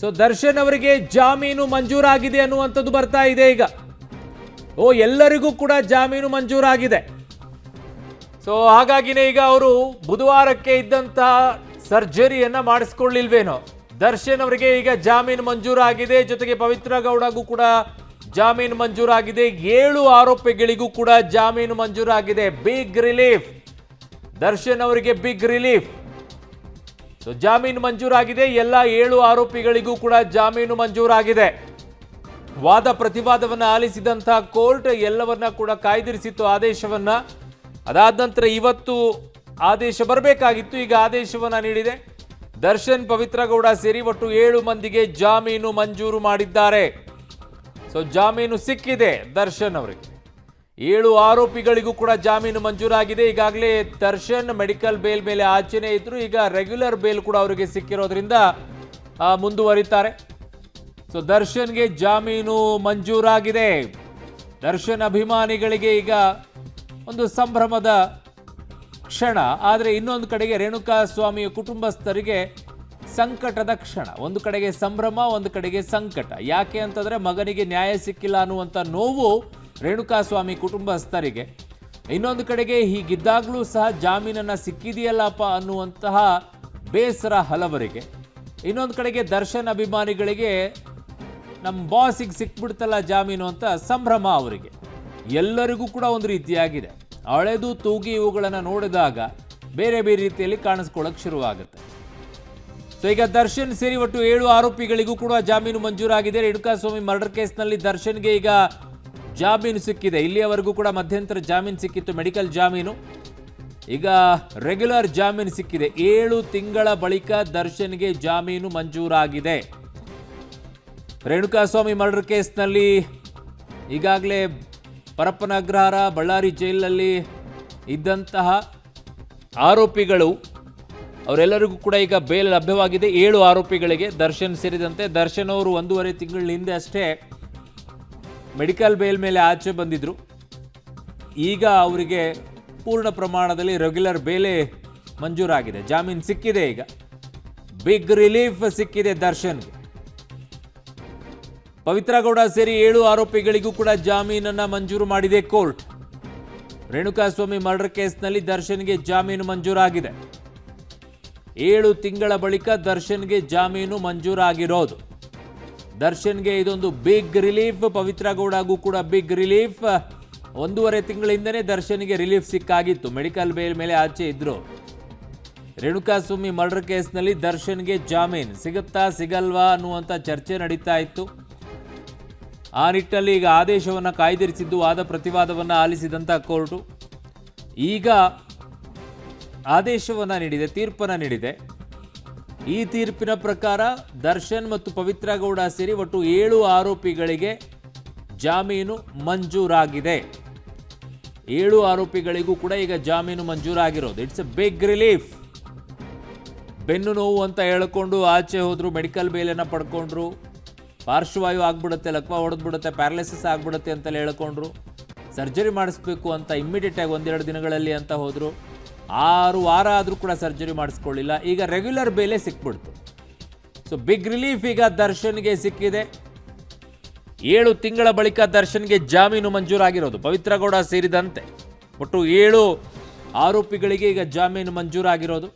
So Darshan ಅವರಿಗೆ ಜಾಮೀನು ಮಂಜೂರಾಗಿದೆ ಅನ್ನುವಂಥದ್ದು ಬರ್ತಾ ಇದೆ ಈಗ. ಎಲ್ಲರಿಗೂ ಕೂಡ ಜಾಮೀನು ಮಂಜೂರಾಗಿದೆ. ಸೊ ಹಾಗಾಗಿನೇ ಈಗ ಅವರು ಬುಧವಾರಕ್ಕೆ ಇದ್ದಂತಹ ಸರ್ಜರಿಯನ್ನ ಮಾಡಿಸ್ಕೊಳ್ಳಿಲ್ವೇನೋ. ದರ್ಶನ್ ಅವರಿಗೆ ಈಗ ಜಾಮೀನು ಮಂಜೂರಾಗಿದೆ. ಜೊತೆಗೆ ಪವಿತ್ರ ಗೌಡಗೂ ಕೂಡ ಜಾಮೀನು ಮಂಜೂರಾಗಿದೆ. 7 ಆರೋಪಿಗಳಿಗೂ ಕೂಡ ಜಾಮೀನು ಮಂಜೂರಾಗಿದೆ. Big relief. ದರ್ಶನ್ ಅವರಿಗೆ ಬಿಗ್ ರಿಲೀಫ್. ಸೊ ಜಾಮೀನು ಮಂಜೂರಾಗಿದೆ. ಎಲ್ಲ 7 ಆರೋಪಿಗಳಿಗೂ ಕೂಡ ಜಾಮೀನು ಮಂಜೂರಾಗಿದೆ. ವಾದ ಪ್ರತಿವಾದವನ್ನ ಆಲಿಸಿದಂತಹ ಕೋರ್ಟ್ ಎಲ್ಲವನ್ನ ಕೂಡ ಕಾಯ್ದಿರಿಸಿತ್ತು ಆದೇಶವನ್ನ. ಅದಾದ ನಂತರ ಇವತ್ತು ಆದೇಶ ಬರಬೇಕಾಗಿತ್ತು. ಈಗ ಆದೇಶವನ್ನ ನೀಡಿದೆ. ದರ್ಶನ್, ಪವಿತ್ರ ಗೌಡ ಸೇರಿ ಒಟ್ಟು 7 ಮಂದಿಗೆ ಜಾಮೀನು ಮಂಜೂರು ಮಾಡಿದ್ದಾರೆ. ಸೊ ಜಾಮೀನು ಸಿಕ್ಕಿದೆ ದರ್ಶನ್ ಅವರಿಗೆ. 7 ಆರೋಪಿಗಳಿಗೂ ಕೂಡ ಜಾಮೀನು ಮಂಜೂರಾಗಿದೆ. ಈಗಾಗಲೇ ದರ್ಶನ್ ಮೆಡಿಕಲ್ ಬೇಲ್ ಮೇಲೆ ಆಚೆನೇ ಇದ್ರು. ಈಗ ರೆಗ್ಯುಲರ್ ಬೇಲ್ ಕೂಡ ಅವರಿಗೆ ಸಿಕ್ಕಿರೋದ್ರಿಂದ ಮುಂದುವರಿತಾರೆ. ಸೊ ದರ್ಶನ್ಗೆ ಜಾಮೀನು ಮಂಜೂರಾಗಿದೆ. ದರ್ಶನ್ ಅಭಿಮಾನಿಗಳಿಗೆ ಈಗ ಒಂದು ಸಂಭ್ರಮದ ಕ್ಷಣ. ಆದರೆ ಇನ್ನೊಂದು ಕಡೆಗೆ ರೇಣುಕಾ ಸ್ವಾಮಿಯ ಕುಟುಂಬಸ್ಥರಿಗೆ ಸಂಕಟದ ಕ್ಷಣ. ಒಂದು ಕಡೆಗೆ ಸಂಭ್ರಮ, ಒಂದು ಕಡೆಗೆ ಸಂಕಟ. ಯಾಕೆ ಅಂತಂದ್ರೆ ಮಗನಿಗೆ ನ್ಯಾಯ ಸಿಕ್ಕಿಲ್ಲ ಅನ್ನುವಂಥ ನೋವು ರೇಣುಕಾ ಸ್ವಾಮಿ ಕುಟುಂಬಸ್ಥರಿಗೆ. ಇನ್ನೊಂದು ಕಡೆಗೆ ಹೀಗಿದ್ದಾಗಲೂ ಸಹ ಜಾಮೀನನ್ನ ಸಿಕ್ಕಿದೆಯಲ್ಲಪ್ಪ ಅನ್ನುವಂತಹ ಬೇಸರ ಹಲವರಿಗೆ. ಇನ್ನೊಂದು ಕಡೆಗೆ ದರ್ಶನ್ ಅಭಿಮಾನಿಗಳಿಗೆ ನಮ್ಮ ಬಾಸಿಗೆ ಸಿಕ್ಬಿಡ್ತಲ್ಲ ಜಾಮೀನು ಅಂತ ಸಂಭ್ರಮ ಅವರಿಗೆ. ಎಲ್ಲರಿಗೂ ಕೂಡ ಒಂದು ರೀತಿಯಾಗಿದೆ. ಅಳೆದು ತೂಗಿ ಇವುಗಳನ್ನು ನೋಡಿದಾಗ ಬೇರೆ ಬೇರೆ ರೀತಿಯಲ್ಲಿ ಕಾಣಿಸ್ಕೊಳ್ಳೋಕೆ ಶುರುವಾಗುತ್ತೆ. ಸೊ ಈಗ ದರ್ಶನ್ ಸೇರಿ ಒಟ್ಟು 7 ಆರೋಪಿಗಳಿಗೂ ಕೂಡ ಜಾಮೀನು ಮಂಜೂರಾಗಿದೆ. ರೇಣುಕಾ ಸ್ವಾಮಿ ಮರ್ಡರ್ ಕೇಸ್ನಲ್ಲಿ ದರ್ಶನ್ಗೆ ಈಗ ಜಾಮೀನು ಸಿಕ್ಕಿದೆ. ಇಲ್ಲಿಯವರೆಗೂ ಕೂಡ ಮಧ್ಯಂತರ ಜಾಮೀನು ಸಿಕ್ಕಿತ್ತು, ಮೆಡಿಕಲ್ ಜಾಮೀನು. ಈಗ ರೆಗ್ಯುಲರ್ ಜಾಮೀನು ಸಿಕ್ಕಿದೆ. 7 ತಿಂಗಳ ಬಳಿಕ ದರ್ಶನ್ಗೆ ಜಾಮೀನು ಮಂಜೂರಾಗಿದೆ. ರೇಣುಕಾ ಸ್ವಾಮಿ ಮರ್ಡರ್ ಕೇಸ್ನಲ್ಲಿ ಈಗಾಗಲೇ ಪರಪ್ಪನ ಅಗ್ರಹಾರ ಬಳ್ಳಾರಿ ಜೈಲಿನಲ್ಲಿ ಇದ್ದಂತಹ ಆರೋಪಿಗಳು ಅವರೆಲ್ಲರಿಗೂ ಕೂಡ ಈಗ ಬೇಲ್ ಲಭ್ಯವಾಗಿದೆ. 7 ಆರೋಪಿಗಳಿಗೆ ದರ್ಶನ್ ಸೇರಿದಂತೆ. ದರ್ಶನ್ ಅವರು 1.5 ತಿಂಗಳ ಹಿಂದೆ ಅಷ್ಟೇ ಮೆಡಿಕಲ್ ಬೇಲ್ ಮೇಲೆ ಆಚೆ ಬಂದಿದ್ರು. ಈಗ ಅವರಿಗೆ ಪೂರ್ಣ ಪ್ರಮಾಣದಲ್ಲಿ ರೆಗ್ಯುಲರ್ ಬೇಲೆ ಮಂಜೂರಾಗಿದೆ. ಜಾಮೀನು ಸಿಕ್ಕಿದೆ. ಈಗ ಬಿಗ್ ರಿಲೀಫ್ ಸಿಕ್ಕಿದೆ ದರ್ಶನ್ಗೆ. ಪವಿತ್ರ ಗೌಡ ಸೇರಿ 7 ಆರೋಪಿಗಳಿಗೂ ಕೂಡ ಜಾಮೀನನ್ನ ಮಂಜೂರು ಮಾಡಿದೆ ಕೋರ್ಟ್. ರೇಣುಕಾ ಸ್ವಾಮಿ ಮರ್ಡರ್ ಕೇಸ್ನಲ್ಲಿ ದರ್ಶನ್ಗೆ ಜಾಮೀನು ಮಂಜೂರಾಗಿದೆ. 7 ತಿಂಗಳ ಬಳಿಕ ದರ್ಶನ್ಗೆ ಜಾಮೀನು ಮಂಜೂರಾಗಿರೋದು. ದರ್ಶನ್ಗೆ ಇದೊಂದು ಬಿಗ್ ರಿಲೀಫ್. ಪವಿತ್ರ ಗೌಡಗೂ ಕೂಡ ಬಿಗ್ ರಿಲೀಫ್. 1.5 ತಿಂಗಳಿಂದನೇ ದರ್ಶನ್ಗೆ ರಿಲೀಫ್ ಸಿಕ್ಕಾಗಿತ್ತು. ಮೆಡಿಕಲ್ ಬೇಲ್ ಮೇಲೆ ಆಚೆ ಇದ್ರು. ರೇಣುಕಾ ಸ್ವಾಮಿ ಮರ್ಡರ್ ಕೇಸ್ನಲ್ಲಿ ದರ್ಶನ್ಗೆ ಜಾಮೀನು ಸಿಗುತ್ತಾ ಸಿಗಲ್ವಾ ಅನ್ನುವಂಥ ಚರ್ಚೆ ನಡೀತಾ ಇತ್ತು. ಆ ನಿಟ್ಟಿನಲ್ಲಿ ಈಗ ಆದೇಶವನ್ನು ಕಾಯ್ದಿರಿಸಿದ್ದು ವಾದ ಪ್ರತಿವಾದವನ್ನು ಆಲಿಸಿದಂಥ ಕೋರ್ಟು ಈಗ ಆದೇಶವನ್ನು ನೀಡಿದೆ, ತೀರ್ಪನ್ನು ನೀಡಿದೆ. ಈ ತೀರ್ಪಿನ ಪ್ರಕಾರ ದರ್ಶನ್ ಮತ್ತು ಪವಿತ್ರ ಗೌಡ ಸೇರಿ ಒಟ್ಟು 7 ಆರೋಪಿಗಳಿಗೆ ಜಾಮೀನು ಮಂಜೂರಾಗಿದೆ. 7 ಆರೋಪಿಗಳಿಗೂ ಕೂಡ ಈಗ ಜಾಮೀನು ಮಂಜೂರಾಗಿರೋದು. It's a big relief. ಬೆನ್ನು ನೋವು ಅಂತ ಹೇಳ್ಕೊಂಡು ಆಚೆ ಹೋದ್ರು, ಮೆಡಿಕಲ್ ಬೇಲನ್ನು ಪಡ್ಕೊಂಡ್ರು. ಪಾರ್ಶ್ವವಾಯು ಆಗ್ಬಿಡುತ್ತೆ, ಲಕ್ವ ಹೊಡೆದ್ಬಿಡುತ್ತೆ, ಪ್ಯಾರಲಿಸಿಸ್ ಆಗ್ಬಿಡುತ್ತೆ ಅಂತಲೇ ಹೇಳ್ಕೊಂಡ್ರು. ಸರ್ಜರಿ ಮಾಡಿಸ್ಬೇಕು ಅಂತ ಇಮ್ಮಿಡಿಯೇಟಾಗಿ 1-2 ದಿನಗಳಲ್ಲಿ ಅಂತ ಹೋದರು. 6 ವಾರ ಆದರೂ ಕೂಡ ಸರ್ಜರಿ ಮಾಡಿಸ್ಕೊಳ್ಳಿಲ್ಲ. ಈಗ ರೆಗ್ಯುಲರ್ ಬೇಲೆ ಸಿಕ್ಬಿಡ್ತು. ಸೊ ಬಿಗ್ ರಿಲೀಫ್ ಈಗ ದರ್ಶನ್ಗೆ ಸಿಕ್ಕಿದೆ. 7 ತಿಂಗಳ ಬಳಿಕ ದರ್ಶನ್ಗೆ ಜಾಮೀನು ಮಂಜೂರಾಗಿರೋದು. ಪವಿತ್ರ ಗೌಡ ಸೇರಿದಂತೆ ಒಟ್ಟು 7 ಆರೋಪಿಗಳಿಗೆ ಈಗ ಜಾಮೀನು ಮಂಜೂರಾಗಿರೋದು.